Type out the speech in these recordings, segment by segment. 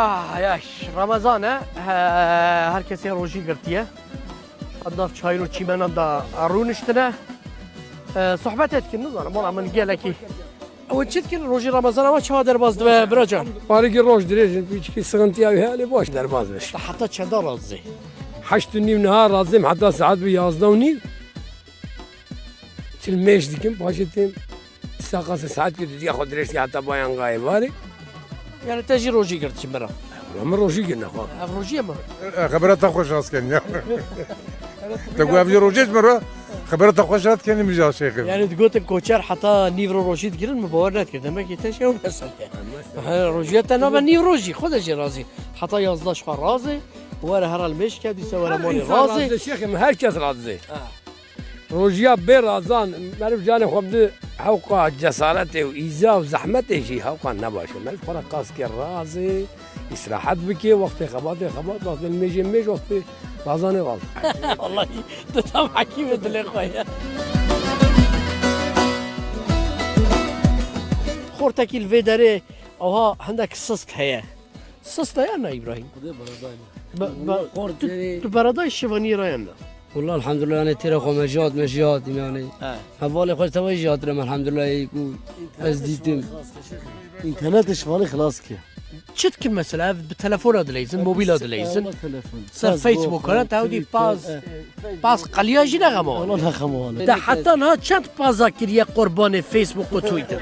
Yaş Ramazan'a herkese roji girtiye. Adaf çayro çimenan da aruniştine. Sohbet etkin nizanım. Ona min geleki. O çitkin roji Ramazan ama çava derbazdı ve biracan. Bariki roş direjin hiçbir sıkıntı yok hali boş derbazmış. Hatta çenda razı. 8:30 nehar razım hatta saat bir 11:30. Çilmeş dikim paşetim. Sakası saat gidiyor ya hodreş ki hatta bayan gayb var. Yani teji roji girti bira. Ama roşi günah var. Ev rojiye mi? خبرات خوش راست کنی تقول ابی روزیت مرا خبرات خوش راست کنی میجا شیخ Yani digotin koçer hatta nivro roji girin mi bavar net demek ki teşe o mesele. Rojiye tane ben niv roji خودش razı. Hatta yazdaş var razı. Vara her almış ki dise vara moni razı. Şeyhim herkes razı. روجيا برازان مرف جاني خبز حوقا جسارته وإيزا وزحمته شي حوقا نباشه مال فرق قاس الرازي استراحت بكي وقت خباط وقت الميج وقت رازاني غاز والله تتم حكيم دلي خويا خورتك الفيدري اوها عندك سست هي سست هي انا ابراهيم برداي الشيفاني راينا والله الحمد لله أنا ترى خو مجاد يعني حوالي خو توي جاد رم الحمد لله يكون أزديتم İnternet işvali خلاص ki. Çitkin mesela بتلفون ادليزن موبيل ادليزن Telefon. صار فيسبوك انا تعودي باز قلياجي نغمو والله نخمو ده حتى انا چند بازا كريا قربان فيسبوك و تويتر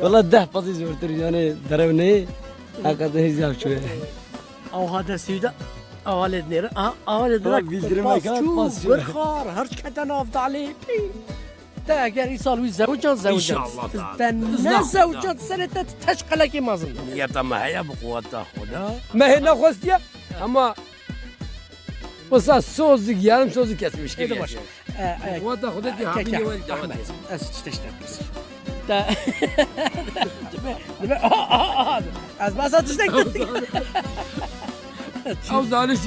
والله ده فاضي زورتر يعني دروني هكذا هزار شوية او هذا سيدا اوالد نير اوالد Bırak bildirime kadar pas şu. برخار هرش كتن افضل عليه ده اگر يصال ويزوجان زوجان إن شاء الله تعالى. ده زوجان سنة تشقلك مازن نيتا ما هي بقوة خدا ما هنا خوستيا أما بس سوزك yarım sözü kesmiş gibi. إيه باش قوة خدا دي حبيبي والد أحمد تشتغل بس ده از ما تشتغل أو دانش